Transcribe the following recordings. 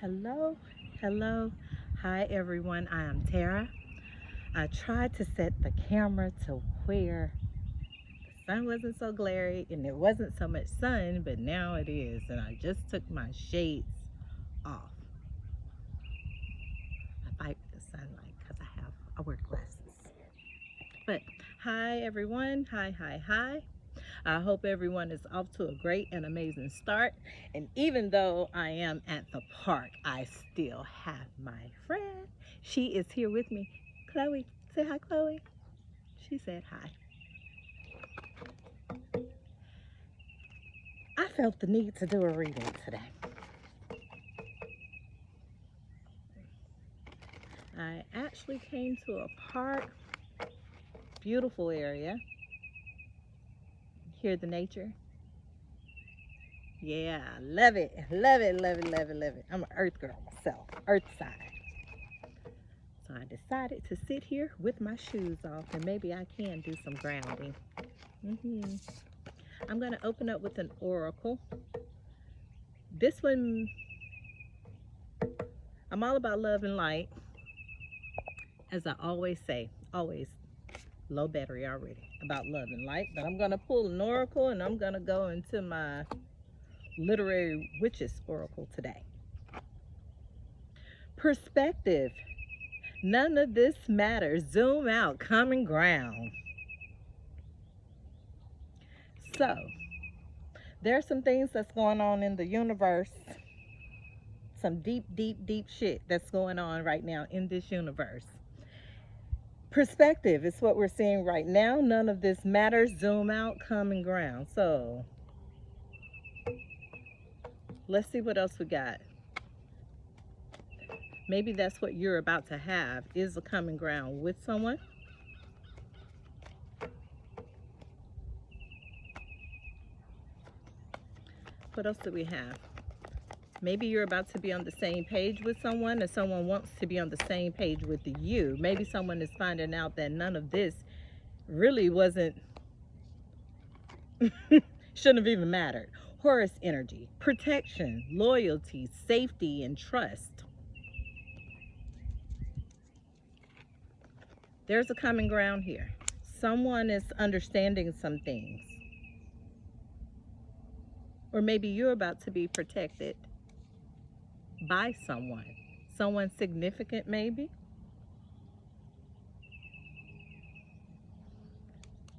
Hello, hello. Hi, everyone. I am Tara. I tried to set the camera to where the sun wasn't so glary and it wasn't so much sun, but now it is. And I just took my shades off. I fight the sunlight because I wear glasses. But hi, everyone. Hi. I hope everyone is off to a great and amazing start. And even though I am at the park, I still have my friend. She is here with me. Chloe, say hi, Chloe. She said hi. I felt the need to do a reading today. I actually came to a park, beautiful area. Hear the nature. Yeah, love it. I'm an earth girl myself, earth side. So I decided to sit here with my shoes off and maybe I can do some grounding. I'm going to open up with an oracle. This one, I'm all about love and light. As I always say, always low battery already about love and light. But I'm going to pull an oracle and I'm going to go into my literary witches oracle today. Perspective. None of this matters. Zoom out, common ground. So, there are some things that's going on in the universe. Some deep shit that's going on right now in this universe. Perspective is what we're seeing right now. None of this matters. Zoom out, common ground. So, let's see what else we got. Maybe that's what you're about to have, is a common ground with someone. What else do we have? Maybe you're about to be on the same page with someone, and someone wants to be on the same page with you. Maybe someone is finding out that none of this really wasn't, shouldn't have even mattered. Horus energy, protection, loyalty, safety, and trust. There's a common ground here. Someone is understanding some things. Or maybe you're about to be protected by someone significant maybe.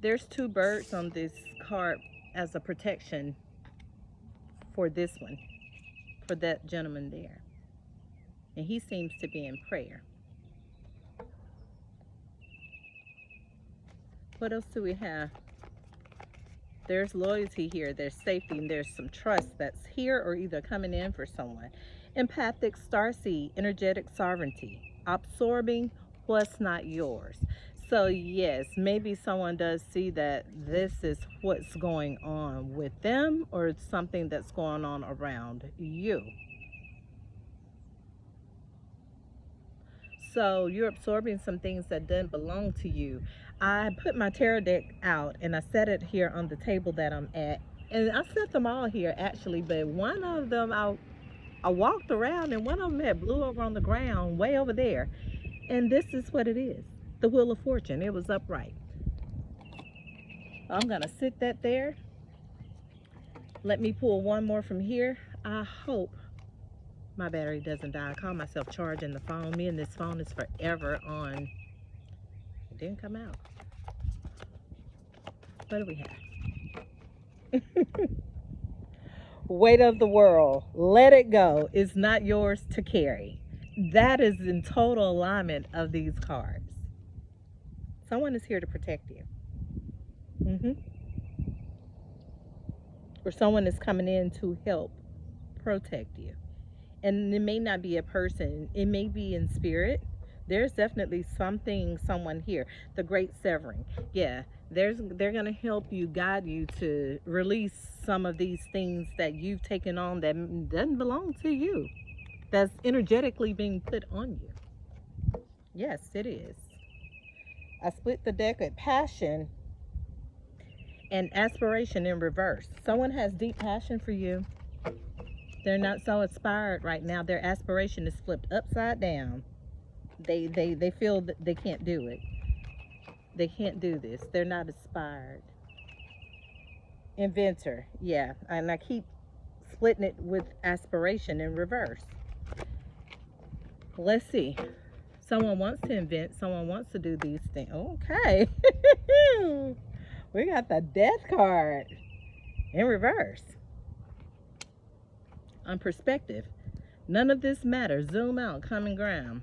There's two birds on this card as a protection for this one, for that gentleman there. And he seems to be in prayer. What else do we have? There's loyalty here, there's safety, and there's some trust that's here or either coming in for someone. Empathic starseed, energetic sovereignty, absorbing what's not yours. So yes, maybe someone does see that this is what's going on with them, or it's something that's going on around you. So you're absorbing some things that didn't belong to you. I put my tarot deck out and I set it here on the table that I'm at. And I set them all here actually, but one of them I walked around and one of them had blew over on the ground way over there. And this is what it is. The Wheel of Fortune. It was upright. I'm going to sit that there. Let me pull one more from here. I hope my battery doesn't die. I call myself charging the phone. Me and this phone is forever on. It didn't come out. What do we have? Weight of the world. Let it go. It's not yours to carry. That is in total alignment of these cards. Someone is here to protect you. Or someone is coming in to help protect you. And it may not be a person, it may be in spirit. There's definitely someone here. The great severing. Yeah, they're going to help you, guide you to release some of these things that you've taken on that doesn't belong to you, that's energetically being put on you. Yes, it is. I split the deck at passion and aspiration in reverse. Someone has deep passion for you. They're not so inspired right now. Their aspiration is flipped upside down. They feel that they can't do it. They can't do this. They're not inspired. Inventor, yeah. And I keep splitting it with aspiration in reverse. Let's see. Someone wants to invent. Someone wants to do these things. Okay. We got the death card in reverse. On perspective. None of this matters. Zoom out. Common ground.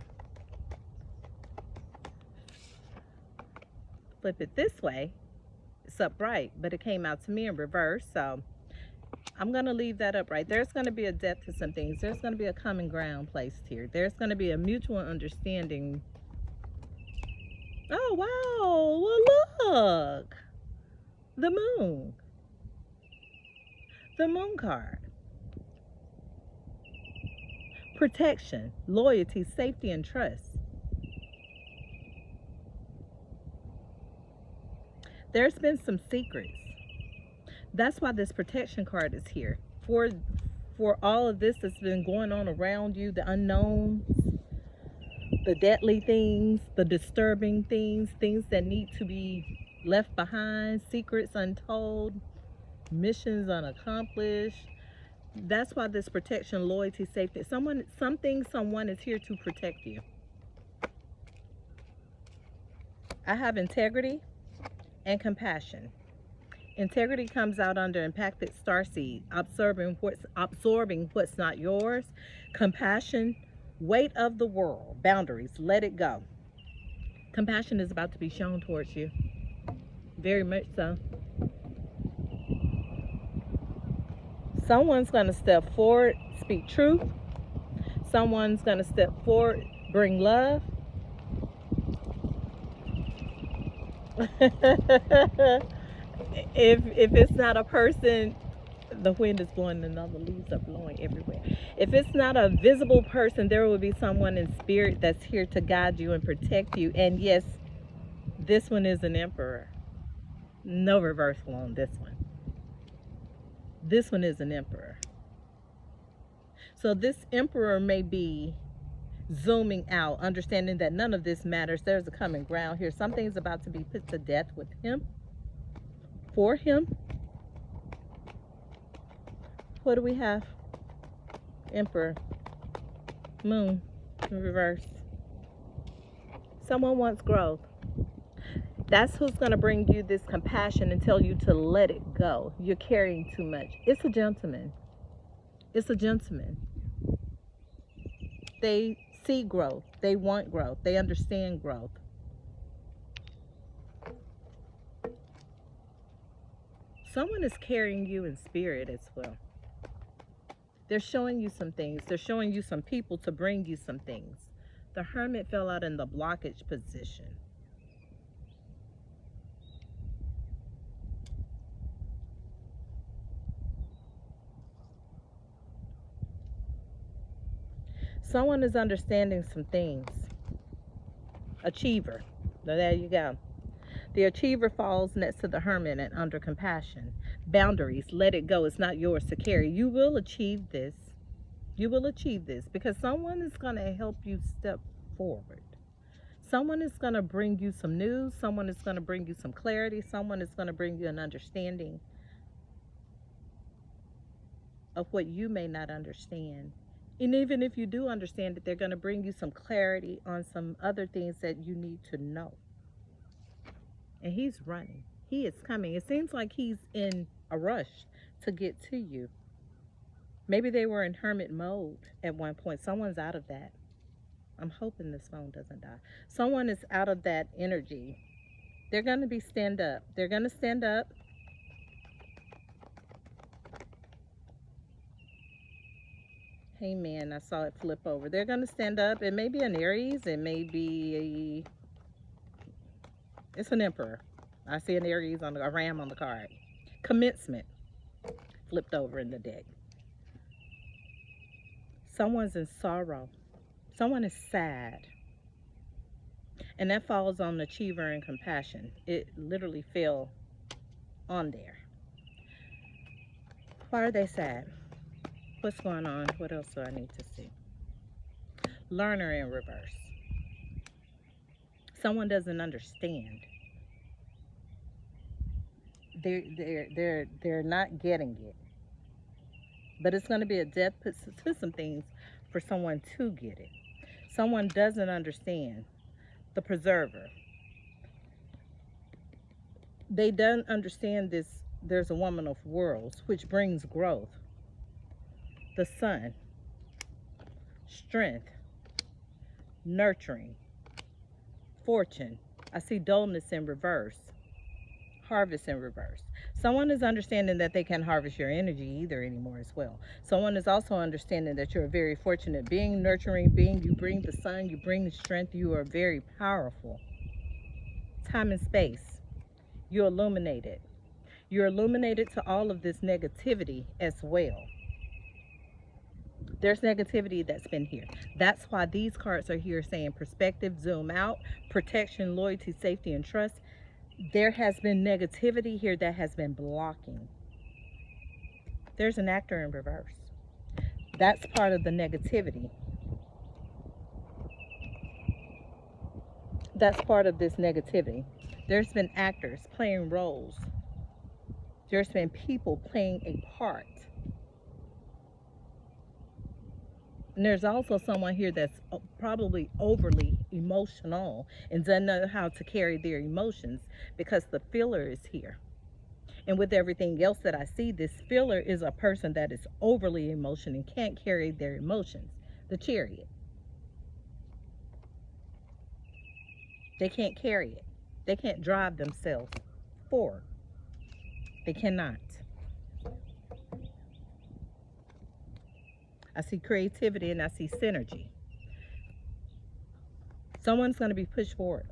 Flip it this way. It's upright, but it came out to me in reverse. So I'm going to leave that upright. There's going to be a depth to some things. There's going to be a common ground placed here. There's going to be a mutual understanding. Oh, wow. Well, look. The moon. The moon card. Protection, loyalty, safety, and trust. There's been some secrets. That's why this protection card is here. For all of this that's been going on around you, the unknowns, the deadly things, the disturbing things, things that need to be left behind, secrets untold, missions unaccomplished. That's why this protection, loyalty, safety. Someone is here to protect you. I have integrity and compassion. Integrity comes out under impacted starseed, absorbing what's not yours. Compassion, weight of the world, boundaries, let it go. Compassion is about to be shown towards you. Very much so. Someone's going to step forward, speak truth. Someone's going to step forward, bring love. If it's not a person, the wind is blowing and all the leaves are blowing everywhere. If it's not a visible person, there will be someone in spirit that's here to guide you and protect you. And yes, this one is an emperor. No reversal on this one. This one is an emperor. So this emperor may be zooming out, understanding that none of this matters. There's a common ground here. Something's about to be put to death with him, for him. What do we have? Emperor, moon, in reverse. Someone wants growth. That's who's going to bring you this compassion and tell you to let it go. You're carrying too much. It's a gentleman. It's a gentleman. They see growth. They want growth. They understand growth. Someone is carrying you in spirit as well. They're showing you some things. They're showing you some people to bring you some things. The Hermit fell out in the blockage position. Someone is understanding some things. Achiever. Now there you go. The achiever falls next to the Hermit and under compassion. Boundaries. Let it go. It's not yours to carry. You will achieve this. You will achieve this because someone is going to help you step forward. Someone is going to bring you some news. Someone is going to bring you some clarity. Someone is going to bring you an understanding of what you may not understand. And even if you do understand it, they're going to bring you some clarity on some other things that you need to know. And he's running. He is coming. It seems like he's in a rush to get to you. Maybe they were in hermit mode at one point. Someone's out of that. I'm hoping this phone doesn't die. Someone is out of that energy. They're going to be stand up. They're going to stand up. Hey man, I saw it flip over. They're going to stand up. It may be an Aries. It may be it's an Emperor. I see an Aries on a ram on the card. Commencement flipped over in the deck. Someone's in sorrow. Someone is sad. And that falls on achiever and compassion. It literally fell on there. Why are they sad? What's going on? What else do I need to see? Learner in reverse. Someone doesn't understand. They're not getting it. But it's going to be a death to some things for someone to get it. Someone doesn't understand the preserver. They don't understand this. There's a woman of worlds, which brings growth. The sun, strength, nurturing, fortune. I see dullness in reverse, harvest in reverse. Someone is understanding that they can't harvest your energy either anymore as well. Someone is also understanding that you're a very fortunate being, nurturing being. You bring the sun, you bring the strength. You are very powerful. Time and space. You're illuminated. You're illuminated to all of this negativity as well. There's negativity that's been here. That's why these cards are here saying perspective, zoom out, protection, loyalty, safety, and trust. There has been negativity here that has been blocking. There's an actor in reverse. That's part of the negativity. That's part of this negativity. There's been actors playing roles. There's been people playing a part. And there's also someone here that's probably overly emotional and doesn't know how to carry their emotions because the filler is here. And with everything else that I see, this filler is a person that is overly emotional and can't carry their emotions. The Chariot. They can't carry it. They can't drive themselves forward. They cannot. I see creativity and I see synergy. Someone's going to be pushed forward,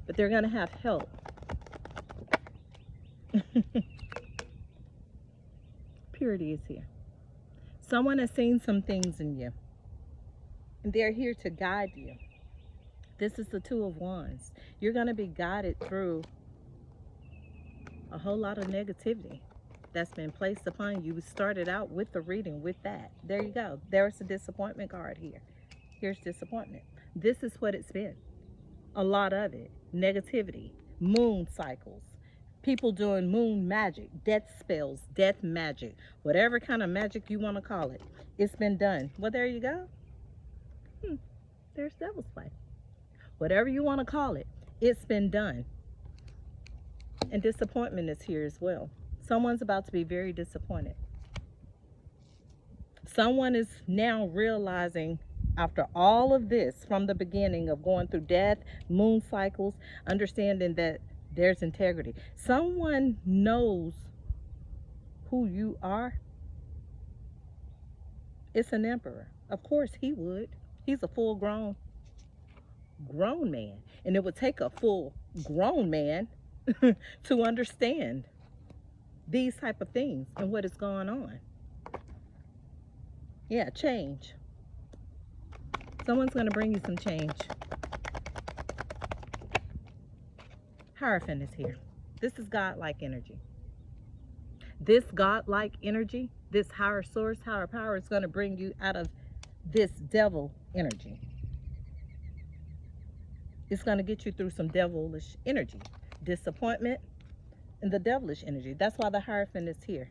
but they're going to have help. Purity is here. Someone has seen some things in you, and they're here to guide you. This is the Two of Wands. You're going to be guided through a whole lot of negativity that's been placed upon you. We started out with the reading with that. There you go. There's the disappointment card here. Here's disappointment. This is what it's been. A lot of it. Negativity. Moon cycles. People doing moon magic. Death spells. Death magic. Whatever kind of magic you want to call it. It's been done. Well, there you go. There's Devil's Play. Whatever you want to call it. It's been done. And disappointment is here as well. Someone's about to be very disappointed. Someone is now realizing after all of this from the beginning of going through death, moon cycles, understanding that there's integrity. Someone knows who you are. It's an emperor. Of course he would. He's a full grown man. And it would take a full grown man to understand these type of things and what is going on. Yeah, change. Someone's going to bring you some change. Hierophant is here. This is godlike energy. This godlike energy, this higher source, higher power is going to bring you out of this devil energy. It's going to get you through some devilish energy. Disappointment and the devilish energy. That's why the Hierophant is here.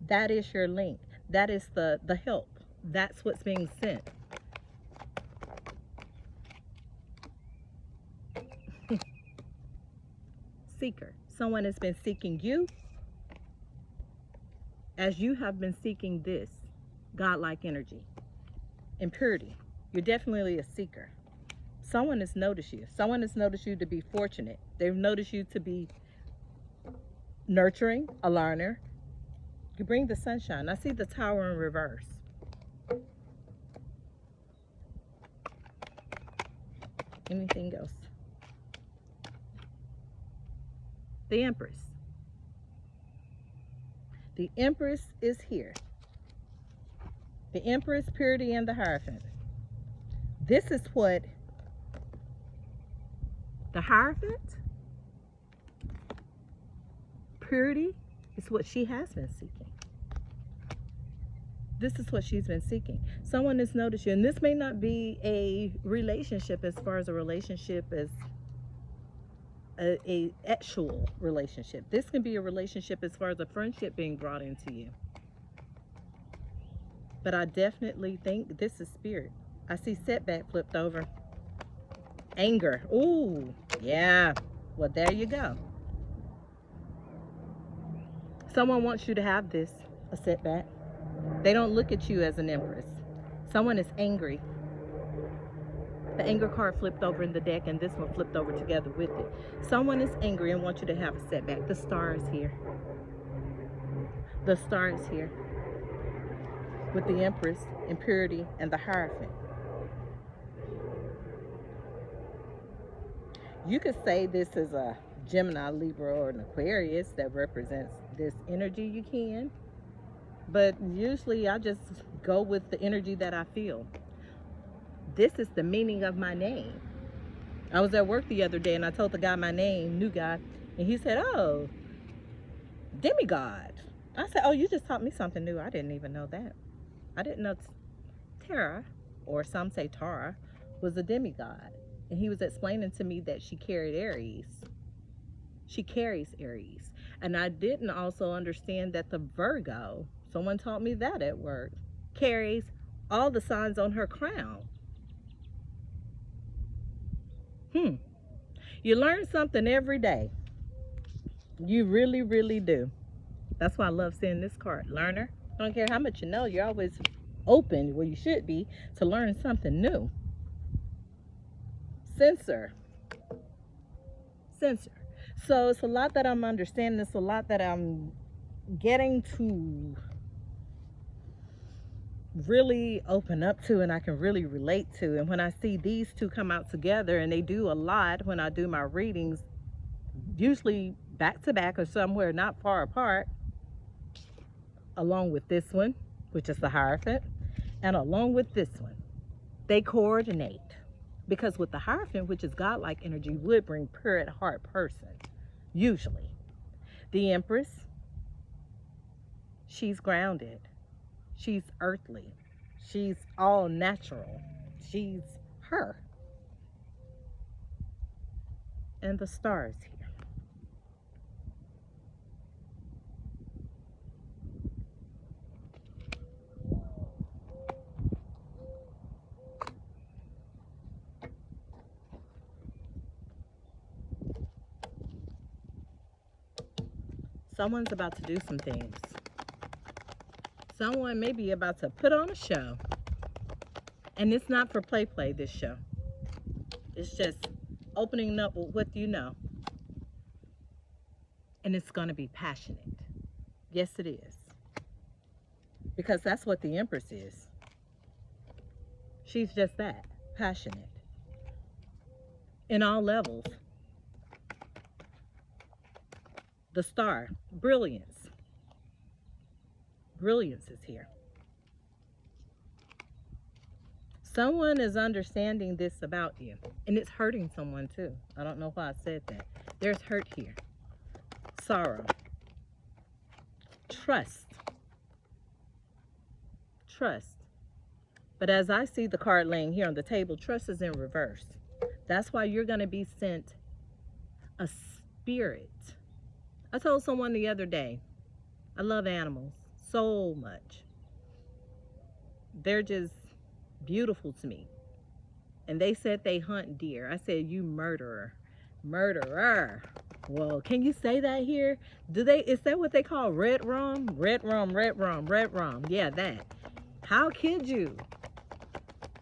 That is your link. That is the help. That's what's being sent. Seeker. Someone has been seeking you as you have been seeking this godlike energy. Impurity. You're definitely a seeker. Someone has noticed you. Someone has noticed you to be fortunate. They've noticed you to be nurturing, a learner. You bring the sunshine. I see the Tower in reverse. Anything else? The Empress. The Empress is here. The Empress, Purity, and the Hierophant. This is what the Hierophant, Purity, is what she has been seeking. This is what she's been seeking. Someone has noticed you. And this may not be a relationship as far as a relationship as a actual relationship. This can be a relationship as far as a friendship being brought into you. But I definitely think this is spirit. I see setback flipped over. Anger. Ooh, yeah. Well, there you go. Someone wants you to have this, a setback. They don't look at you as an empress. Someone is angry. The anger card flipped over in the deck, and this one flipped over together with it. Someone is angry and wants you to have a setback. The star is here. The star is here with the empress, impurity, and the Hierophant. You could say this is a Gemini, Libra, or an Aquarius that represents this energy. You can. But usually I just go with the energy that I feel. This is the meaning of my name. I was at work the other day and I told the guy my name, new guy, and he said, oh, demigod. I said, oh, you just taught me something new. I didn't even know that. I didn't know Tara, or some say Tara, was a demigod. And he was explaining to me that she carried Aries. She carries Aries. And I didn't also understand that the Virgo, someone taught me that at work, carries all the signs on her crown. You learn something every day. You really, really do. That's why I love seeing this card. Learner. I don't care how much you know, you're always open, well, you should be, to learn something new. Censor. So it's a lot that I'm understanding. It's a lot that I'm getting to really open up to, and I can really relate to. And when I see these two come out together, and they do a lot when I do my readings, usually back to back or somewhere not far apart, along with this one, which is the Hierophant, and along with this one, they coordinate. Because with the Hierophant, which is godlike energy, would bring pure at heart person, usually. The Empress, she's grounded. She's earthly. She's all natural. She's her. And the star is here. Someone's about to do some things. Someone may be about to put on a show. And it's not for play, this show. It's just opening up with what you know. And it's going to be passionate. Yes, it is. Because that's what the Empress is. She's just that, passionate. In all levels. The star, brilliance. Brilliance is here. Someone is understanding this about you, and it's hurting someone too. I don't know why I said that. There's hurt here. Sorrow. Trust. Trust. But as I see the card laying here on the table, trust is in reverse. That's why you're going to be sent a spirit. I told someone the other day, I love animals so much. They're just beautiful to me. And they said they hunt deer. I said, you murderer. Murderer. Well, can you say that here? Is that what they call red rum? Red rum, red rum, red rum. Yeah, that. How could you?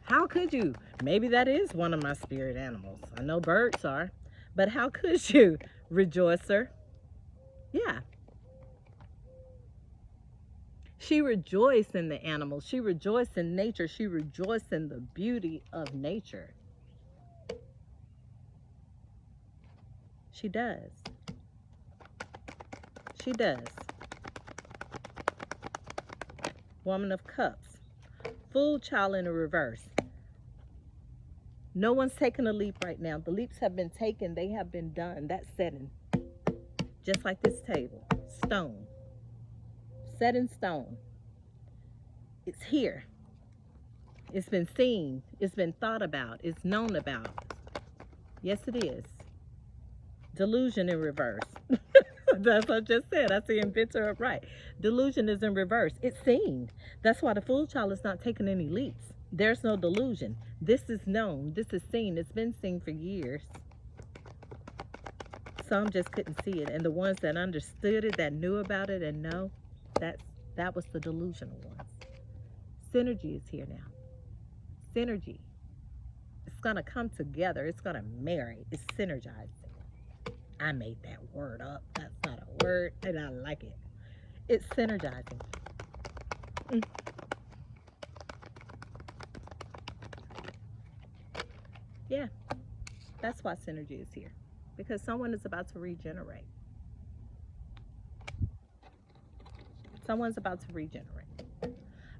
How could you? Maybe that is one of my spirit animals. I know birds are. But how could you, rejoicer? Yeah. She rejoiced in the animals. She rejoiced in nature. She rejoiced in the beauty of nature. She does. She does. Woman of Cups. Fool child in the reverse. No one's taking a leap right now. The leaps have been taken. They have been done. That's setting. Just like this table. Stone. Set in stone. It's here. It's been seen. It's been thought about. It's known about. Yes, it is. Delusion in reverse. That's what I just said. I see inventor upright. Delusion is in reverse. It's seen. That's why the fool child is not taking any leaps. There's no delusion. This is known. This is seen. It's been seen for years. Some just couldn't see it. And the ones that understood it, that knew about it and know, that was the delusional ones. Synergy is here now. Synergy. It's going to come together. It's going to marry. It's synergizing. I made that word up. That's not a word, and I like it. It's synergizing. Yeah, that's why synergy is here. Because someone is about to regenerate. Someone's about to regenerate.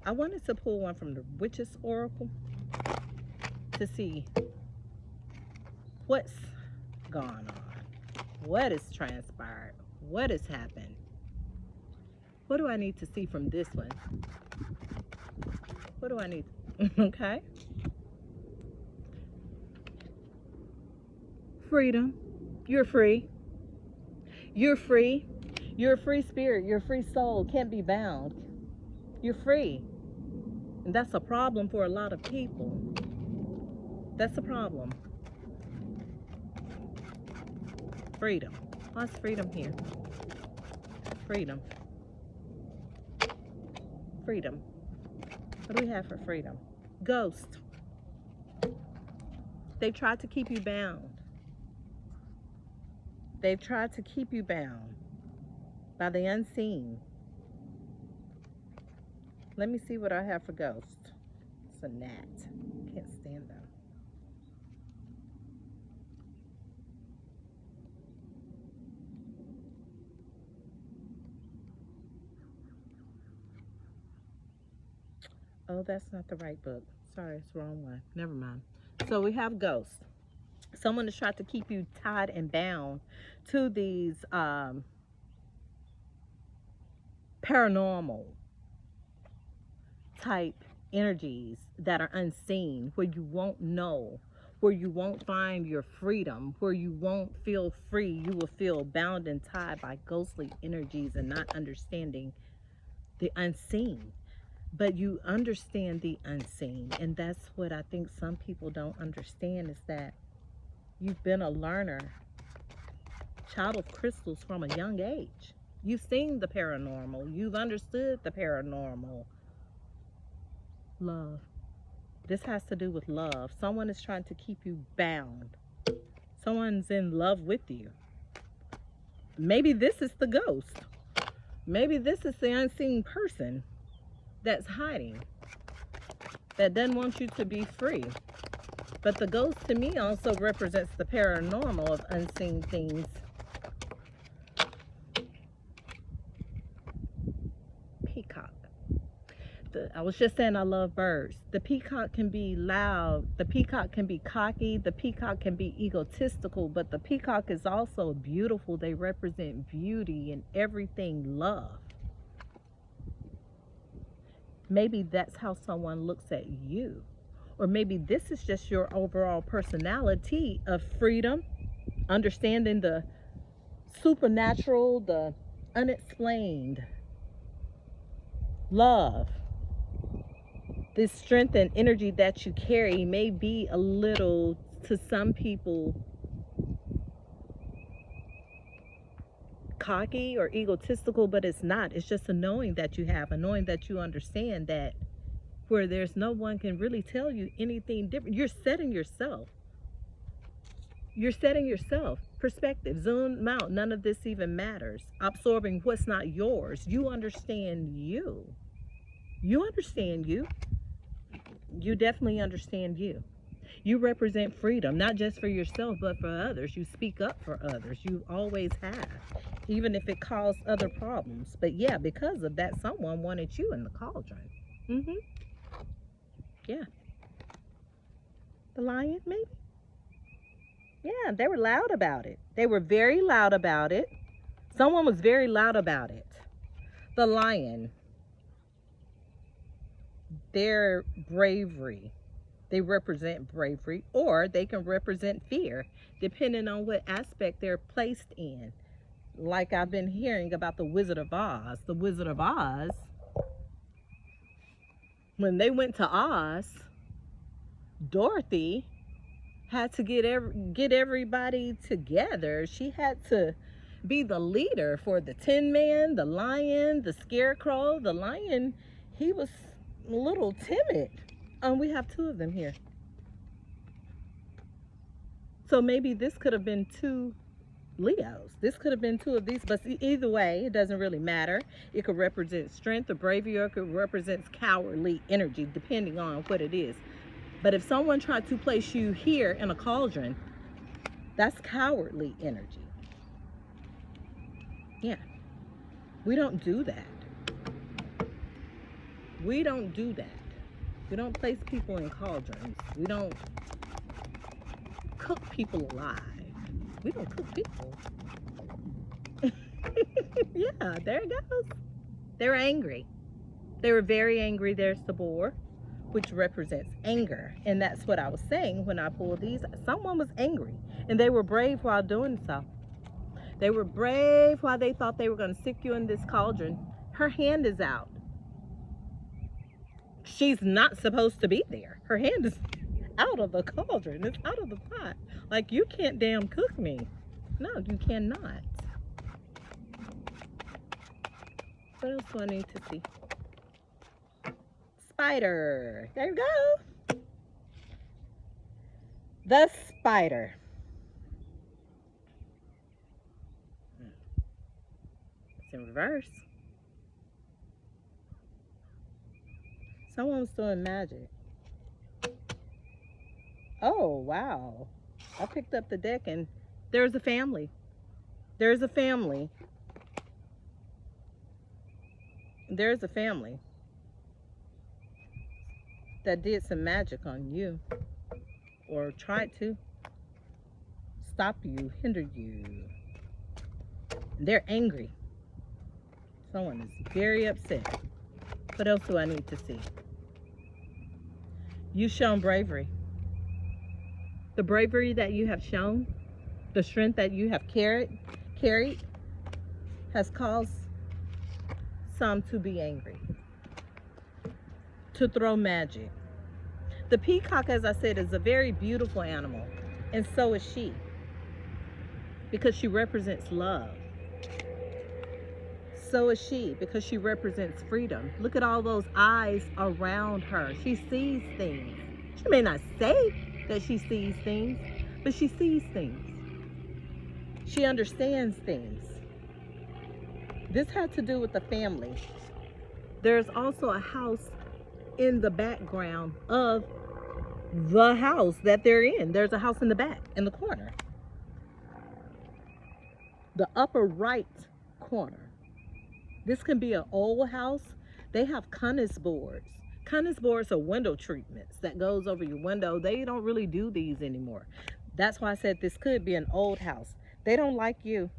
I wanted to pull one from the Witch's Oracle to see what's gone on. What has transpired? What has happened? What do I need to see from this one? What do I need? Okay. Freedom. You're free. You're free. You're a free spirit. You're a free soul. Can't be bound. You're free. And that's a problem for a lot of people. That's a problem. Freedom. What's freedom here? Freedom. Freedom. What do we have for freedom? Ghost. They tried to keep you bound. They've tried to keep you bound by the unseen. Let me see what I have for ghost. It's a gnat. Can't stand them. Oh, that's not the right book. Sorry, it's the wrong one. Never mind. So we have ghosts. Someone has tried to keep you tied and bound to these paranormal type energies that are unseen, where you won't know, where you won't find your freedom, where you won't feel free. You will feel bound and tied by ghostly energies and not understanding the unseen. But you understand the unseen, and that's what I think some people don't understand, is that you've been a learner, child of crystals from a young age. You've seen the paranormal. You've understood the paranormal. Love. This has to do with love. Someone is trying to keep you bound. Someone's in love with you. Maybe this is the ghost. Maybe this is the unseen person that's hiding, that doesn't want you to be free. But the ghost to me also represents the paranormal of unseen things. Peacock. I was just saying I love birds. The peacock can be loud. The peacock can be cocky. The peacock can be egotistical. But the peacock is also beautiful. They represent beauty and everything love. Maybe that's how someone looks at you. Or maybe this is just your overall personality of freedom, understanding the supernatural, the unexplained, love. This strength and energy that you carry may be a little, to some people, cocky or egotistical, but it's not. It's just a knowing that you have, a knowing that you understand, that where there's no one can really tell you anything different. You're setting yourself. You're setting yourself. Perspective. Zoom out. None of this even matters. Absorbing what's not yours. You understand you. You understand you. You definitely understand you. You represent freedom, not just for yourself, but for others. You speak up for others. You always have, even if it caused other problems. But yeah, because of that, someone wanted you in the cauldron. Yeah. The lion, maybe? Yeah, they were loud about it. They were very loud about it. Someone was very loud about it. The lion. their bravery. They represent bravery, or they can represent fear, depending on what aspect they're placed in. Like I've been hearing about the Wizard of Oz. The Wizard of Oz, when they went to Oz, Dorothy had to get everybody together. She had to be the leader for the Tin Man, the Lion, the Scarecrow. The Lion, he was a little timid. We have two of them here. So maybe this could have been two Leos. This could have been two of these, but either way, it doesn't really matter. It could represent strength or bravery, or it could represent cowardly energy, depending on what it is. But if someone tried to place you here in a cauldron, that's cowardly energy. Yeah. We don't do that. We don't do that. We don't place people in cauldrons. We don't cook people alive. We don't cook people. Yeah, there it goes. They're angry. They were very angry. There's the boar, which represents anger. And that's what I was saying when I pulled these. Someone was angry, and they were brave while doing so. They were brave while they thought they were going to stick you in this cauldron. Her hand is out. She's not supposed to be there. Her hand is out of the cauldron. It's out of the pot. Like, you can't damn cook me. No, you cannot. What else do I need to see? Spider. There you go. The spider. It's in reverse. Someone was doing magic. Oh, wow. I picked up the deck and there's a family. There's a family. There's a family that did some magic on you, or tried to stop you, hinder you. They're angry. Someone is very upset. What else do I need to see? You've shown bravery. The bravery that you have shown, the strength that you have carried has caused some to be angry, to throw magic. The peacock, as I said, is a very beautiful animal, and so is she, because she represents love. So is she, because she represents freedom. Look at all those eyes around her. She sees things. She may not say that she sees things, but she sees things. She understands things. This had to do with the family. There's also a house in the background of the house that they're in. There's a house in the back, in the corner. The upper right corner. This can be an old house. They have cornice boards. Cornice boards are window treatments that goes over your window. They don't really do these anymore. That's why I said this could be an old house. They don't like you.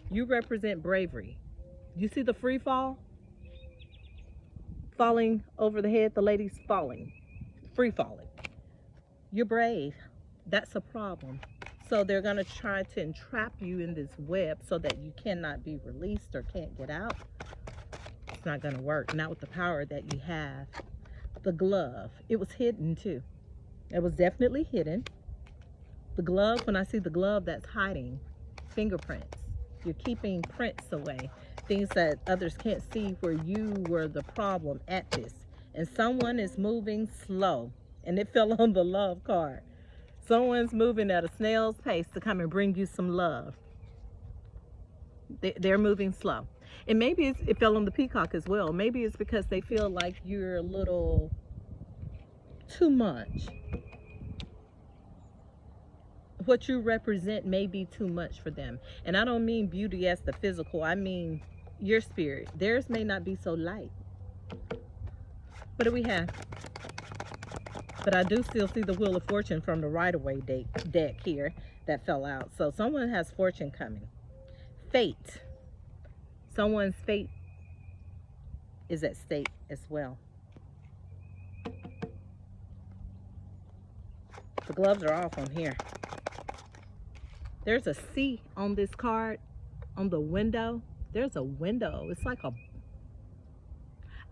You represent bravery. You see the free fall? Falling over the head, the lady's falling. Free falling. You're brave. That's a problem. So they're going to try to entrap you in this web so that you cannot be released or can't get out. It's not going to work. Not with the power that you have. The glove. It was hidden too. It was definitely hidden. The glove, when I see the glove, that's hiding. Fingerprints. You're keeping prints away. Things that others can't see, where you were the problem at this. And someone is moving slow. And it fell on the love card. Someone's moving at a snail's pace to come and bring you some love. They're moving slow. And maybe it fell on the peacock as well. Maybe it's because they feel like you're a little too much. What you represent may be too much for them. And I don't mean beauty as the physical. I mean your spirit. Theirs may not be so light. What do we have? But I do still see the Wheel of Fortune from the Rider-Waite deck here that fell out. So someone has fortune coming. Fate. Someone's fate is at stake as well. The gloves are off on here. There's a C on this card, on the window. There's a window. It's like a,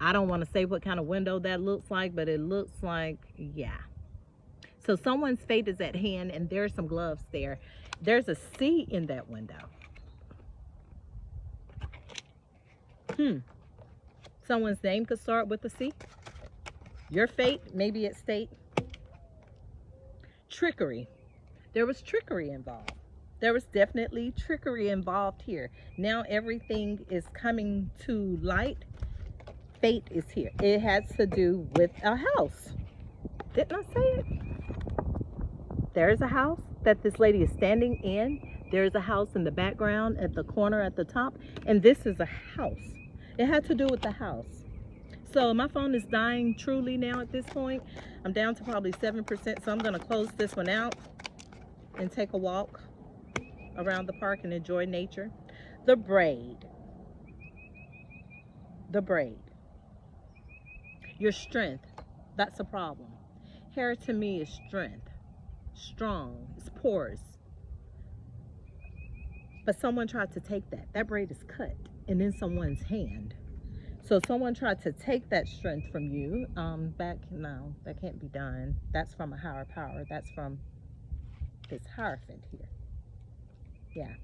I don't want to say what kind of window that looks like, but it looks like, yeah. So someone's fate is at hand, and there's some gloves there. There's a C in that window. Someone's name could start with a C. Your fate may be at stake. Trickery. There was trickery involved. There was definitely trickery involved here. Now everything is coming to light. Fate is here. It has to do with a house. Didn't I say it? There's a house that this lady is standing in. There's a house in the background at the corner at the top. And this is a house. It had to do with the house. So my phone is dying truly now at this point. I'm down to probably 7%. So I'm going to close this one out and take a walk around the park and enjoy nature. The braid. The braid. Your strength. That's a problem. Hair to me is strength. Strong. It's porous. But someone tried to take that. That braid is cut and in someone's hand. So someone tried to take that strength from you. No, that can't be done. That's from a higher power. That's from this Hierophant here. Yeah.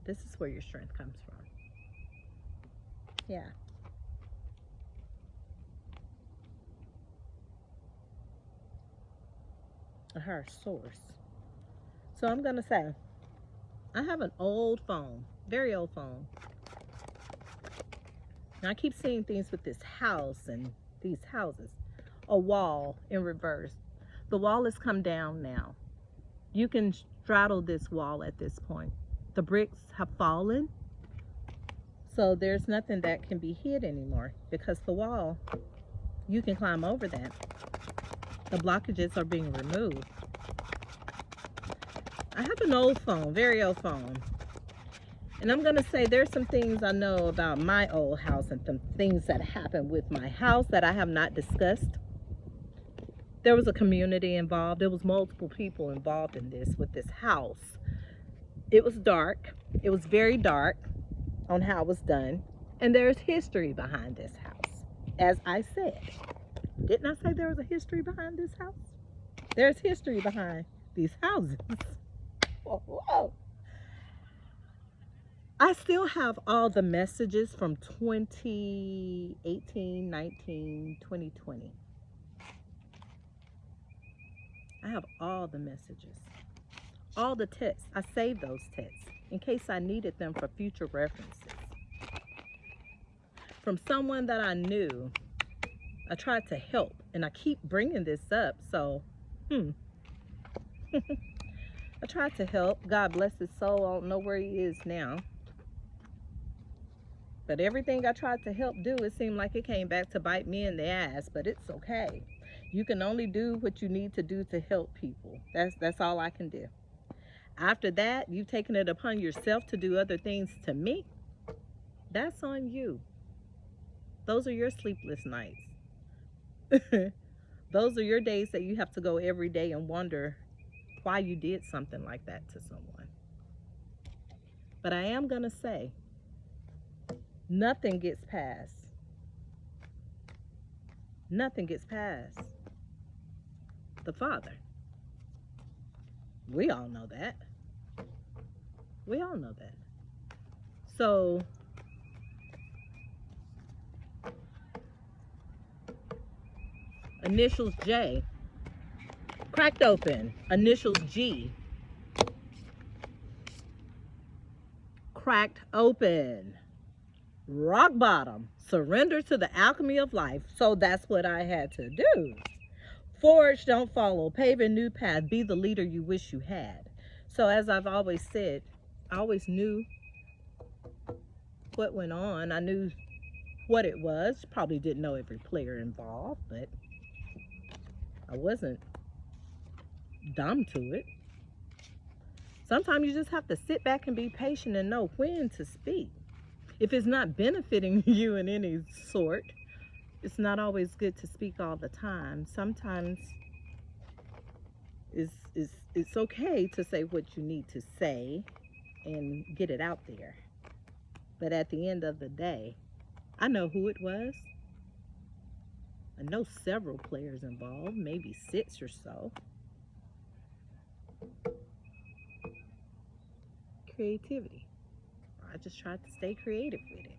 This is where your strength comes from. Yeah. A higher source. So I'm going to say, I have an old phone, very old phone. Now I keep seeing things with this house and these houses. A wall in reverse. The wall has come down now. You can straddle this wall at this point. The bricks have fallen. So there's nothing that can be hid anymore because the wall, you can climb over that. The blockages are being removed. I have an old phone, very old phone. And I'm going to say there's some things I know about my old house and some things that happened with my house that I have not discussed. There was a community involved. There was multiple people involved in this with this house. It was dark. It was very dark on how it was done. And there's history behind this house. As I said, didn't I say there was a history behind this house? There's history behind these houses. Whoa. I still have all the messages from 2018, 19, 2020. I have all the messages, all the texts. I saved those texts in case I needed them for future references. From someone that I knew, I tried to help, and I keep bringing this up, so, I tried to help. God bless his soul. I don't know where he is now. But everything I tried to help do, it seemed like it came back to bite me in the ass, but it's okay. You can only do what you need to do to help people. That's all I can do. After that, you've taken it upon yourself to do other things to me. That's on you. Those are your sleepless nights. Those are your days that you have to go every day and wonder why you did something like that to someone. But I am going to say, nothing gets past. Nothing gets past the Father. We all know that. We all know that. So, initials J, cracked open. Initials G, cracked open. Rock bottom. Surrender to the alchemy of life. So that's what I had to do. Forge, don't follow. Pave a new path. Be the leader you wish you had. So as I've always said, I always knew what went on. I knew what it was. Probably didn't know every player involved, but I wasn't dumb to it. Sometimes you just have to sit back and be patient and know when to speak. If it's not benefiting you in any sort, it's not always good to speak all the time. Sometimes it's okay to say what you need to say and get it out there. But at the end of the day, I know who it was. I know several players involved, maybe 6 or so. Creativity. I just tried to stay creative with it.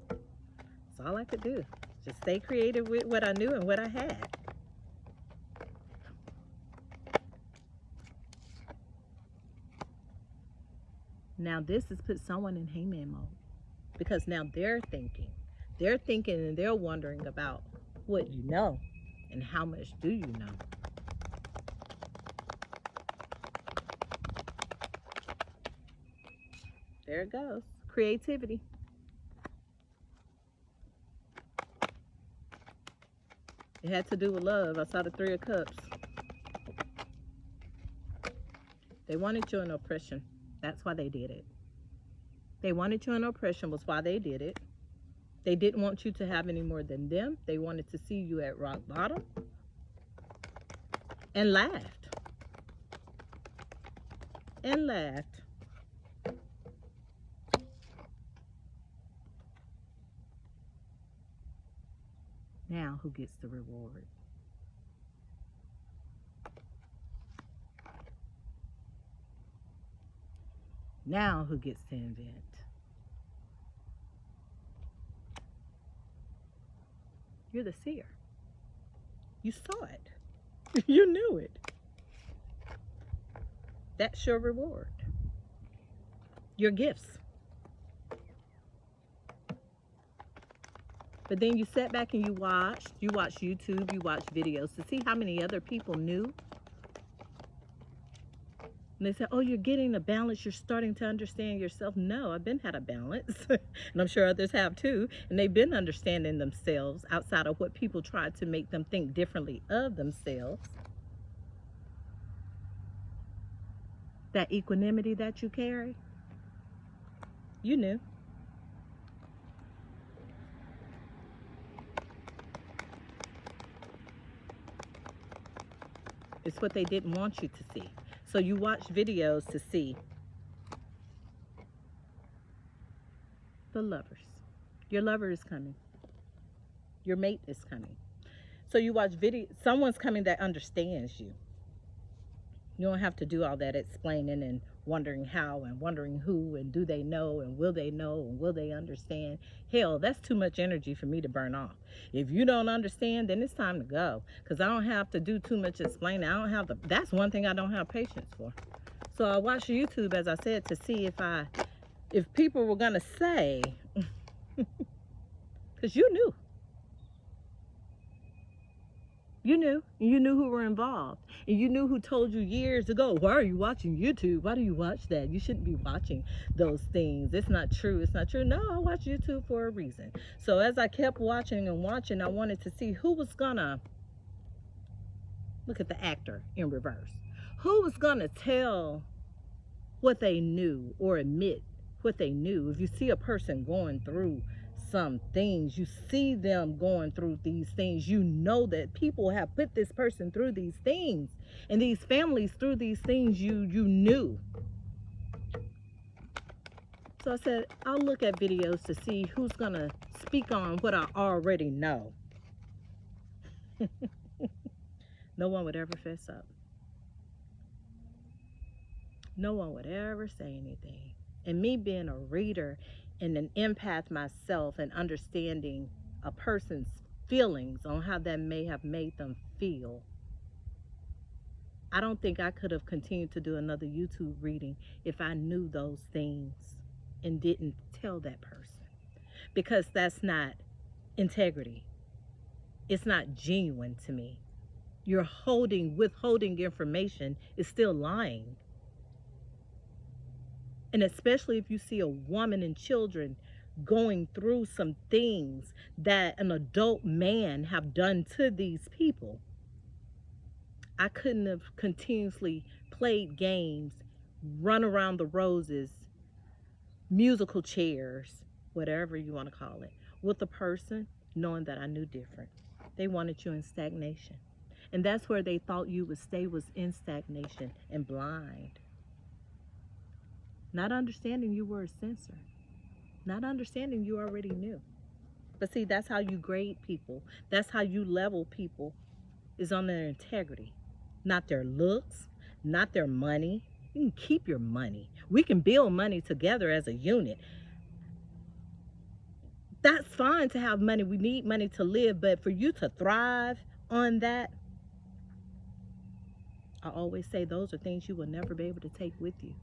That's all I could do. Just stay creative with what I knew and what I had. Now this has put someone in hangman mode because now they're thinking. They're thinking and they're wondering about what you know and how much do you know. There it goes. Creativity. It had to do with love. I saw the 3 of Cups. They wanted you in oppression. That's why they did it. They wanted you in oppression was why they did it. They didn't want you to have any more than them. They wanted to see you at rock bottom and laughed. And laughed. Now who gets the reward? Now who gets to invent? You're the seer. You saw it. You knew it. That's your reward. Your gifts. But then you sat back and you watched YouTube, you watched videos to see how many other people knew. And they said, oh, you're getting a balance. You're starting to understand yourself. No, I've been had a balance. And I'm sure others have too. And they've been understanding themselves outside of what people tried to make them think differently of themselves. That equanimity that you carry, you knew. It's what they didn't want you to see. So you watch videos to see the lovers. Your lover is coming. Your mate is coming. So you watch video. Someone's coming that understands you. You don't have to do all that explaining and wondering how and wondering who and do they know and will they understand. Hell, that's too much energy for me to burn off. If you don't understand, then it's time to go, because I don't have to do too much explaining. I don't have the, that's one thing I don't have patience for. So I watch YouTube, as I said, to see if people were gonna say, because you knew. You knew who were involved, and you knew who told you years ago, why are you watching YouTube? Why do you watch that? You shouldn't be watching those things. It's not true. It's not true. No, I watch YouTube for a reason. So as I kept watching and watching, I wanted to see who was gonna, look at the actor in reverse, who was gonna tell what they knew or admit what they knew. If you see a person going through some things, you see them going through these things, you know that people have put this person through these things and these families through these things, you knew. So I said, I'll look at videos to see who's gonna speak on what I already know. No one would ever fess up. No one would ever say anything. And me being a reader and an empath myself and understanding a person's feelings on how that may have made them feel, I don't think I could have continued to do another YouTube reading if I knew those things and didn't tell that person, because that's not integrity. It's not genuine to me. You're withholding information is still lying. And especially if you see a woman and children going through some things that an adult man have done to these people, I couldn't have continuously played games, run around the roses, musical chairs, whatever you want to call it, with a person knowing that I knew different. They wanted you in stagnation. And that's where they thought you would stay, was in stagnation and blind. Not understanding you were a censor. Not understanding you already knew. But see, that's how you grade people. That's how you level people, is on their integrity. Not their looks, not their money. You can keep your money. We can build money together as a unit. That's fine to have money. We need money to live, but for you to thrive on that, I always say those are things you will never be able to take with you.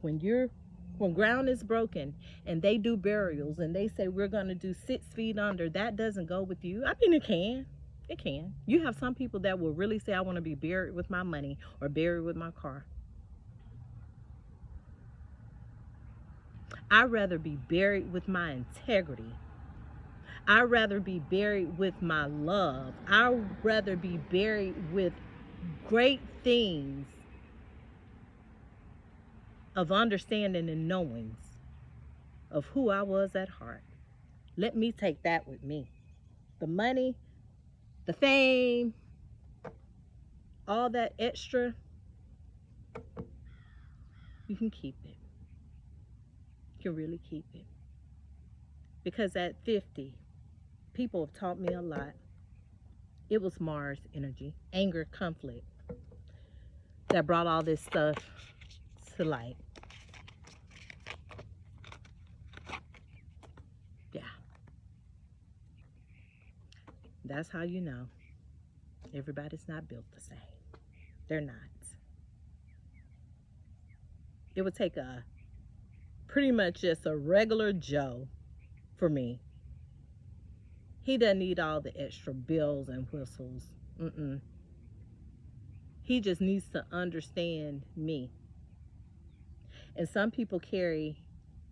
When ground is broken and they do burials and they say we're going to do 6 feet under, that doesn't go with you. I mean, it can. It can. You have some people that will really say, I want to be buried with my money or buried with my car. I'd rather be buried with my integrity. I'd rather be buried with my love. I'd rather be buried with great things of understanding and knowings of who I was at heart. Let me take that with me. The money, the fame, all that extra, you can keep it. You can really keep it. Because at 50, people have taught me a lot. It was Mars energy, anger, conflict, that brought all this stuff to light. Yeah. That's how you know everybody's not built the same. They're not. It would take a pretty much just a regular Joe for me. He doesn't need all the extra bells and whistles. He just needs to understand me. And some people carry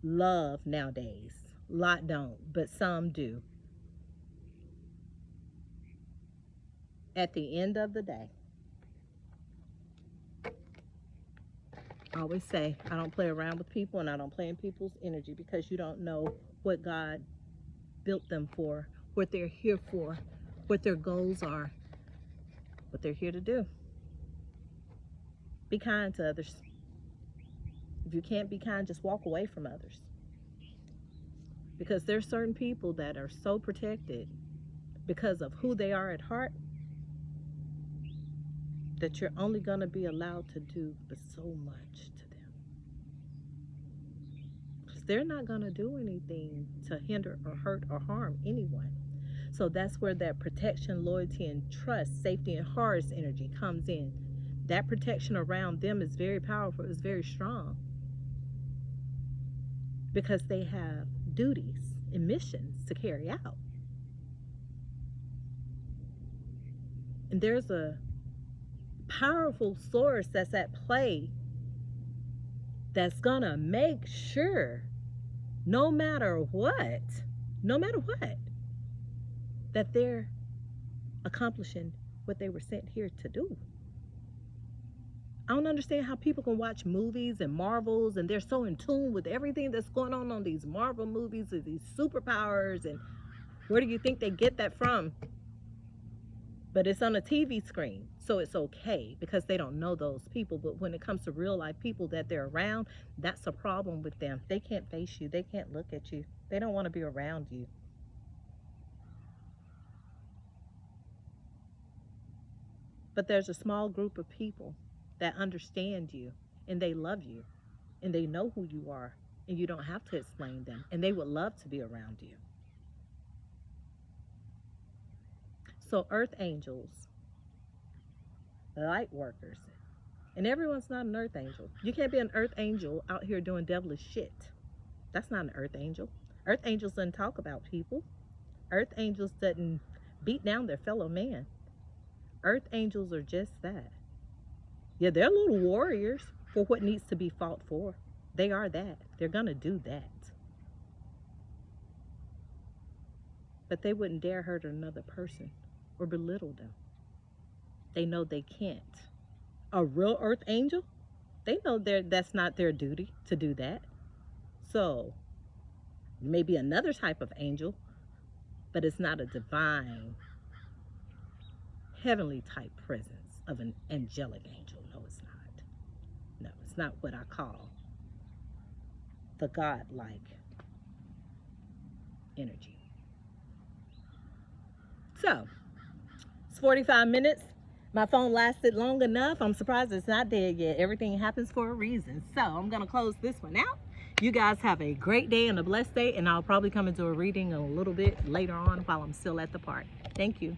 love nowadays. A lot don't, but some do. At the end of the day, I always say I don't play around with people and I don't play in people's energy, because you don't know what God built them for, what they're here for, what their goals are, what they're here to do. Be kind to others. If you can't be kind, just walk away from others. Because there's certain people that are so protected because of who they are at heart, that you're only going to be allowed to do but so much to them. Because they're not going to do anything to hinder or hurt or harm anyone. So that's where that protection, loyalty, and trust, safety, and Horus energy comes in. That protection around them is very powerful, it's very strong. Because they have duties and missions to carry out. And there's a powerful source that's at play that's gonna make sure, no matter what, that they're accomplishing what they were sent here to do. I don't understand how people can watch movies and Marvels and they're so in tune with everything that's going on these Marvel movies and these superpowers, and where do you think they get that from? But it's on a TV screen, so it's okay because they don't know those people. But when it comes to real life people that they're around, that's a problem with them. They can't face you. They can't look at you. They don't want to be around you. But there's a small group of people that understand you and they love you and they know who you are and you don't have to explain them, and they would love to be around you. So earth angels, light workers, and everyone's not an earth angel. You can't be an earth angel out here doing devilish shit. That's not an earth angel. Earth angels doesn't talk about people. Earth angels doesn't beat down their fellow man. Earth angels are just that. Yeah, they're little warriors for what needs to be fought for. They are that. They're gonna do that. But they wouldn't dare hurt another person or belittle them. They know they can't. A real earth angel, they know that's not their duty to do that. So Maybe another type of angel, but it's not a divine, heavenly type presence of an angelic angel. No, it's not. No, it's not what I call the God-like energy. So, it's 45 minutes. My phone lasted long enough. I'm surprised it's not dead yet. Everything happens for a reason. So, I'm going to close this one out. You guys have a great day and a blessed day, and I'll probably come into a reading a little bit later on while I'm still at the park. Thank you.